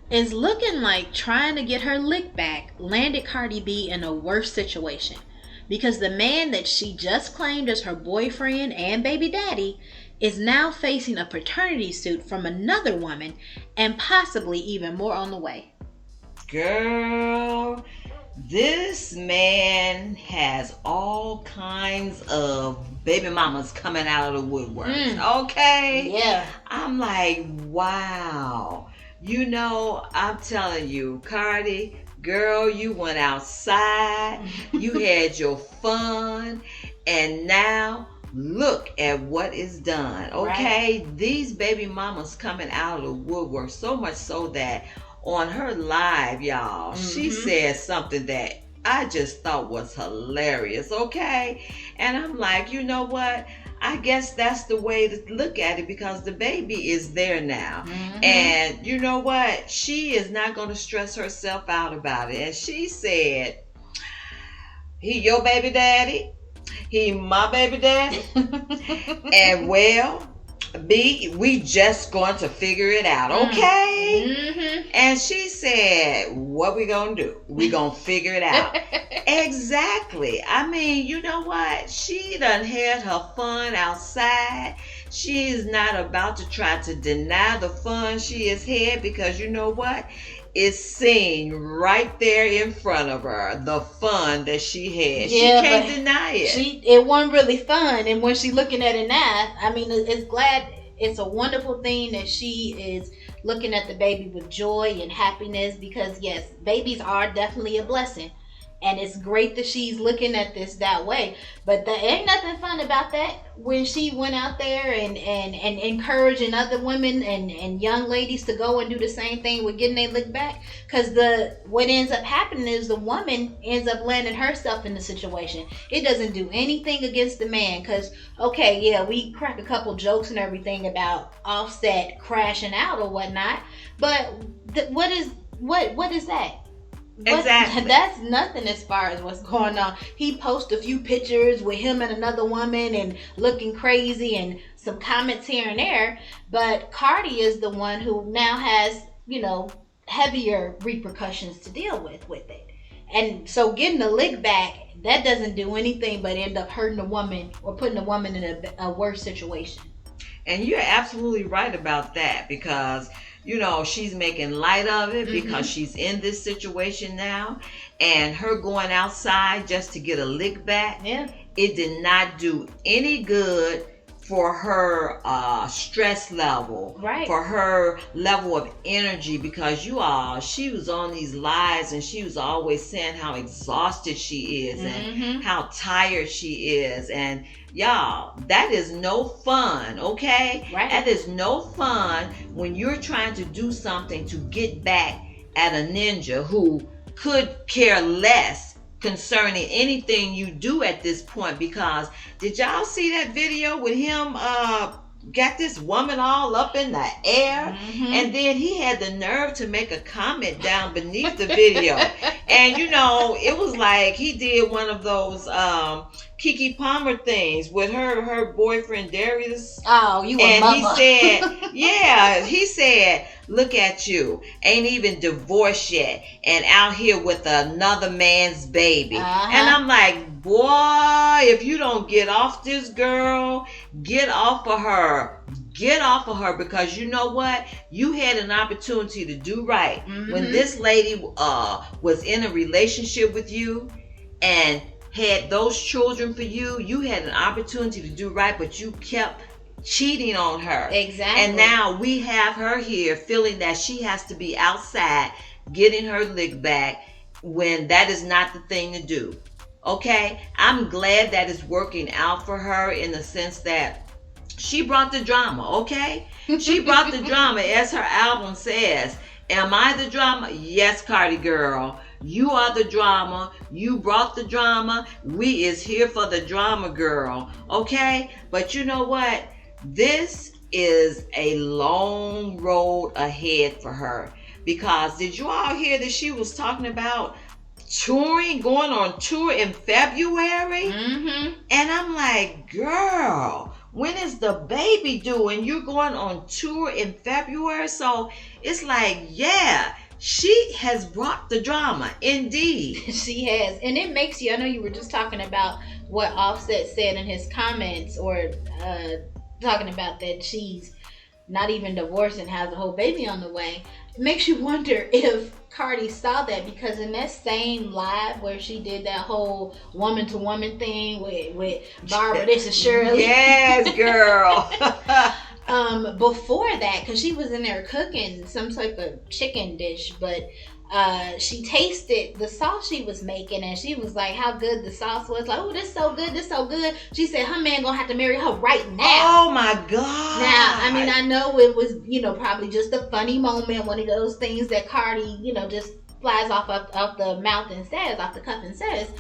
It's looking like trying to get her lick back landed Cardi B in a worse situation because the man that she just claimed as her boyfriend and baby daddy is now facing a paternity suit from another woman and possibly even more on the way. Girl, this man has all kinds of baby mamas coming out of the woodwork. Okay? Yeah. I'm like, wow. I'm telling you, Cardi, girl, you went outside, you had your fun, and now look at what is done. Okay? Right. These baby mamas coming out of the woodwork, so much so that on her live, y'all, she said something that I just thought was hilarious, okay? And I'm like, you know what? I guess that's the way to look at it because the baby is there now. And you know what? She is not going to stress herself out about it. And she said, he your baby daddy, he my baby daddy. And well, B, we just going to figure it out, okay? And she said, what we gonna do? We gonna figure it out. Exactly. I mean, you know what? She done had her fun outside. She is not about to try to deny the fun she has had because you know what? It's seen right there in front of her, the fun that she had. Yeah, she can't deny it. It wasn't really fun, and when she looking at it now, I mean, it's a wonderful thing that she is looking at the baby with joy and happiness because yes, babies are definitely a blessing. And it's great that she's looking at this that way. But there ain't nothing fun about that when she went out there and encouraging other women and young ladies to go and do the same thing with getting their lick back. Because what ends up happening is the woman ends up landing herself in the situation. It doesn't do anything against the man. Because, okay, yeah, we crack a couple jokes and everything about Offset crashing out or whatnot. But what is that? Exactly. That's nothing as far as what's going on. He posted a few pictures with him and another woman and looking crazy and some comments here and there. But Cardi is the one who now has, heavier repercussions to deal with it. And so getting the lick back, that doesn't do anything but end up hurting the woman or putting the woman in a worse situation. And you're absolutely right about that because she's making light of it because she's in this situation now. And her going outside just to get a lick back, it did not do any good for her stress level, for her level of energy because she was on these lives and she was always saying how exhausted she is and how tired she is. And y'all, that is no fun, okay? Right. That is no fun when you're trying to do something to get back at a ninja who could care less concerning anything you do at this point. Because did y'all see that video with him got this woman all up in the air and then he had the nerve to make a comment down beneath the video and it was like he did one of those Kiki Palmer things with her boyfriend Darius. Oh, you a mama. He said, look at you, ain't even divorced yet and out here with another man's baby. And I'm like, boy, if you don't get off this girl, get off of her. Get off of her because you know what? You had an opportunity to do right. When this lady was in a relationship with you and had those children for you, you had an opportunity to do right, but you kept cheating on her. Exactly. And now we have her here feeling that she has to be outside getting her lick back when that is not the thing to do. Okay? I'm glad that it's working out for her in the sense that she brought the drama, okay? She brought the drama, as her album says. Am I the drama? Yes, Cardi girl. You are the drama. You brought the drama. We is here for the drama, girl. Okay? But you know what? This is a long road ahead for her. Because did you all hear that she was talking about going on tour in February? And I'm like, girl, when is the baby due? And you're going on tour in February. So it's like, yeah, she has brought the drama, indeed. She has. And it makes you, I know you were just talking about what Offset said in his comments, or talking about that she's not even divorced and has a whole baby on the way. It makes you wonder if Cardi saw that, because in that same live where she did that whole woman to woman thing with Barbara, this is Shirley. Yes, girl. Before that, because she was in there cooking some type of chicken dish, but she tasted the sauce she was making, and she was like, how good the sauce was. Like, oh, this so good, this so good. She said her man gonna have to marry her right now. Oh my God. Now, I mean, I know it was, probably just a funny moment, one of those things that Cardi, just flies off the mouth and says, off the cuff and says,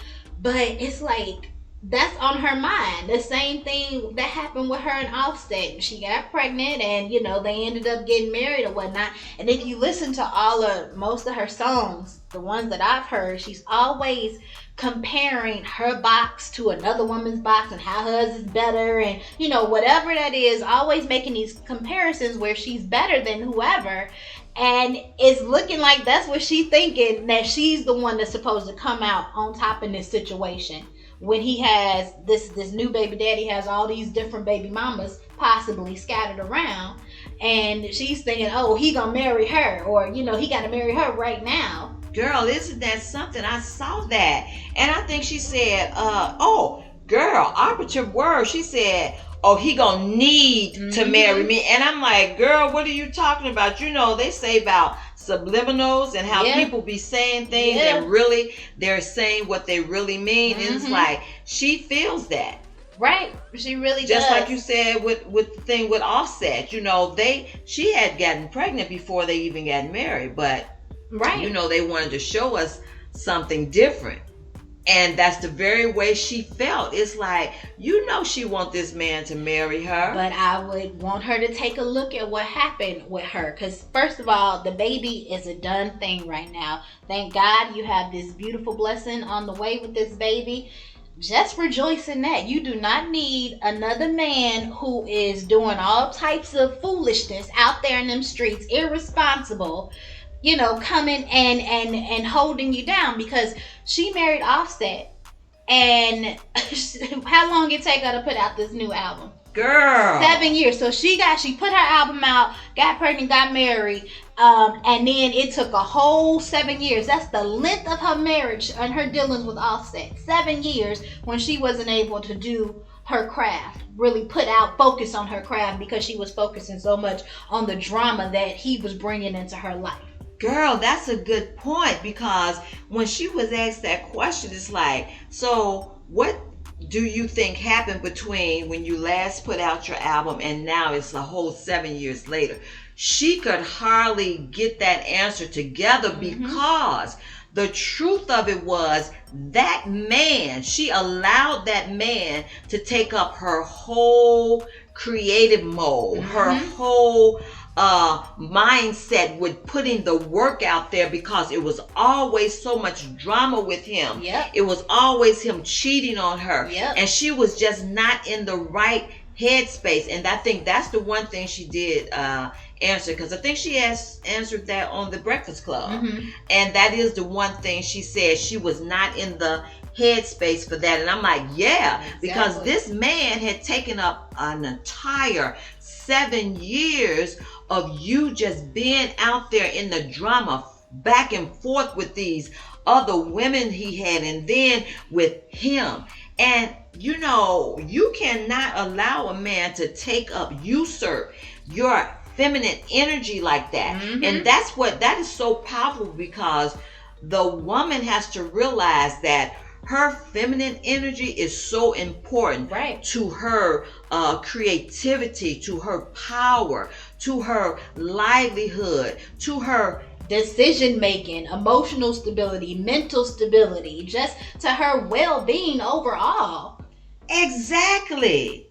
but it's like, that's on her mind. The same thing that happened with her and Offset. She got pregnant, and they ended up getting married or whatnot. And if you listen to most of her songs, the ones that I've heard, she's always comparing her box to another woman's box and how hers is better, and whatever that is, always making these comparisons where she's better than whoever. And it's looking like that's what she's thinking, that she's the one that's supposed to come out on top in this situation. When he has this new baby daddy has all these different baby mamas possibly scattered around, and she's thinking, oh, he gonna marry her, or he gotta marry her right now. Girl, isn't that something? I saw that, and I think she said, oh, girl, operative word. She said, oh, he gonna need to marry me. And I'm like, girl, what are you talking about? They say about subliminals and how people be saying things and really they're saying what they really mean. And it's like, she feels that. Right. She really does. Just like you said with the thing with Offset, she had gotten pregnant before they even got married, but they wanted to show us something different. And that's the very way she felt. It's like, she want this man to marry her. But I would want her to take a look at what happened with her. Because first of all, the baby is a done thing right now. Thank God you have this beautiful blessing on the way with this baby. Just rejoice in that. You do not need another man who is doing all types of foolishness out there in them streets, irresponsible, coming and holding you down, because she married Offset, and how long it take her to put out this new album? Girl, 7 years. So she put her album out, got pregnant, got married, and then it took a whole 7 years. That's the length of her marriage and her dealings with Offset. 7 years when she wasn't able to do her craft, really focus on her craft, because she was focusing so much on the drama that he was bringing into her life. Girl, that's a good point, because when she was asked that question, it's like, so what do you think happened between when you last put out your album and now it's a whole 7 years later? She could hardly get that answer together, because the truth of it was that man, she allowed that man to take up her whole creative mode, her whole mindset with putting the work out there, because it was always so much drama with him. It was always him cheating on her, and she was just not in the right headspace. And I think that's the one thing she did answer, because I think she answered that on the Breakfast Club, and that is the one thing she said, she was not in the headspace for that. And I'm like, because this man had taken up an entire 7 years of you just being out there in the drama, back and forth with these other women he had, and then with him. And you cannot allow a man to usurp your feminine energy like that. And that is so powerful, because the woman has to realize that her feminine energy is so important to her creativity, to her power, to her livelihood, to her decision making, emotional stability, mental stability, just to her well-being overall. Exactly.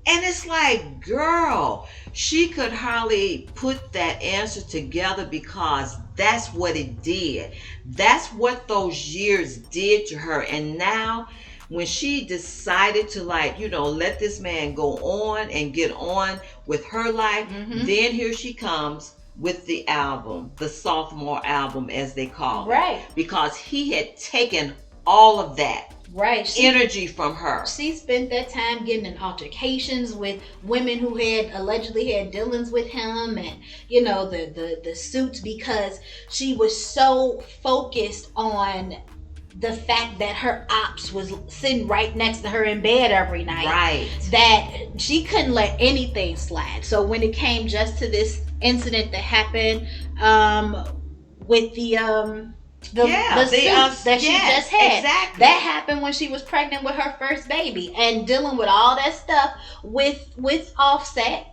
And it's like, girl, she could hardly put that answer together, because that's what it did. That's what those years did to her. And now when she decided to, like, let this man go on and get on with her life, then here she comes with the album, the sophomore album as they call it. Right. Because he had taken all of that energy from her. She spent that time getting in altercations with women who had allegedly had dealings with him, and the suits, because she was so focused on the fact that her ops was sitting right next to her in bed every night, right, that she couldn't let anything slide. So when it came just to this incident that happened with the suits that she just had. Exactly. That happened when she was pregnant with her first baby and dealing with all that stuff with Offset.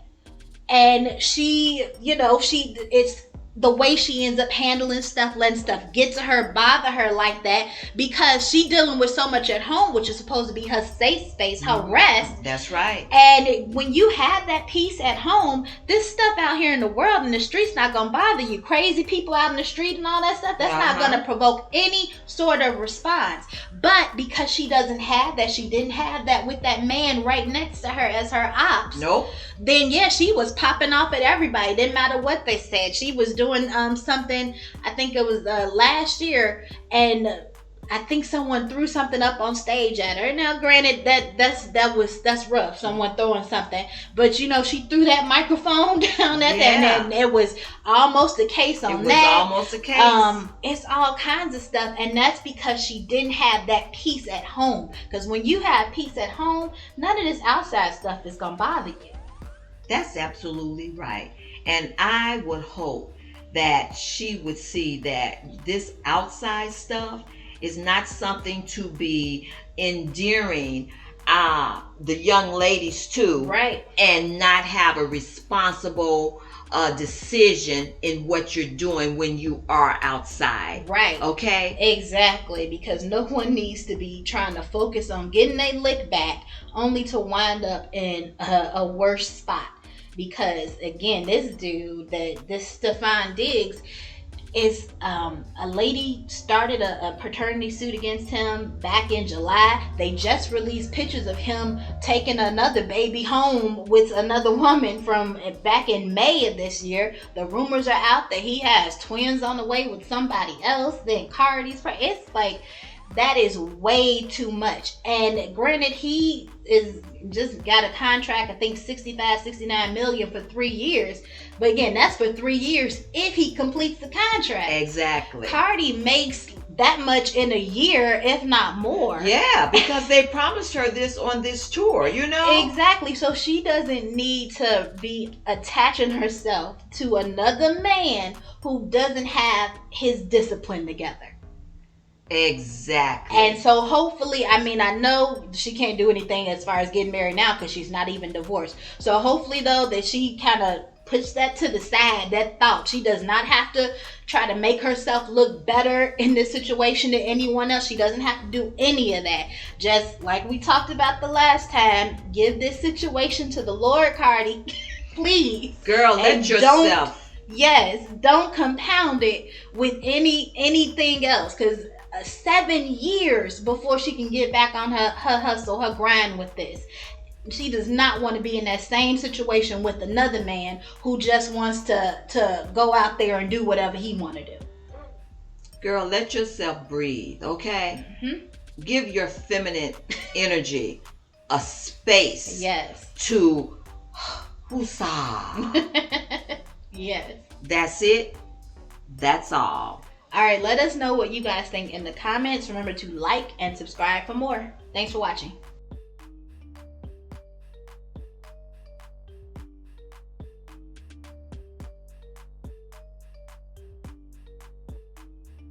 And she, it's the way she ends up handling stuff, letting stuff get to her, bother her like that, because she dealing with so much at home, which is supposed to be her safe space, her rest. That's right. And when you have that peace at home, this stuff out here in the world, in the streets, not gonna bother you. Crazy people out in the street and all that stuff, that's not gonna provoke any sort of response. But because she doesn't have that, she didn't have that with that man right next to her as her ops. Nope. Then she was popping off at everybody. Didn't matter what they said. She was doing something, I think it was last year, and I think someone threw something up on stage at her. Now, granted, that's rough, someone throwing something, but she threw that microphone down at that, and it was almost a case on that. Almost a case. It's all kinds of stuff, and that's because she didn't have that peace at home. Because when you have peace at home, none of this outside stuff is gonna bother you. That's absolutely right. And I would hope that she would see that this outside stuff is not something to be endearing the young ladies to, right, and not have a responsible decision in what you're doing when you are outside. Right. Okay? Exactly, because no one needs to be trying to focus on getting a lick back only to wind up in a worse spot. Because again, this Stefan Diggs is a lady started a paternity suit against him back in July. They just released pictures of him taking another baby home with another woman from back in May of this year. The rumors are out that he has twins on the way with somebody else. Then Cardi's, it's like, that is way too much. And granted, he is just got a contract, I think 65-69 million for 3 years. But again, that's for 3 years if he completes the contract. Exactly. Cardi makes that much in a year, if not more. Yeah, because they promised her this on this tour, Exactly. So she doesn't need to be attaching herself to another man who doesn't have his discipline together. Exactly. And so hopefully, I know she can't do anything as far as getting married now because she's not even divorced. So hopefully, though, that she kind of puts that to the side, that thought. She does not have to try to make herself look better in this situation than anyone else. She doesn't have to do any of that. Just like we talked about the last time, give this situation to the Lord, Cardi. Please. Girl, let yourself. Don't compound it with anything else, because 7 years before she can get back on her hustle, her grind with this. She does not want to be in that same situation with another man who just wants to go out there and do whatever he want to do. Girl, let yourself breathe, okay? Mm-hmm. Give your feminine energy a space. Yes. To woosah. Yes. That's it. That's all. All right, let us know what you guys think in the comments. Remember to like and subscribe for more. Thanks for watching.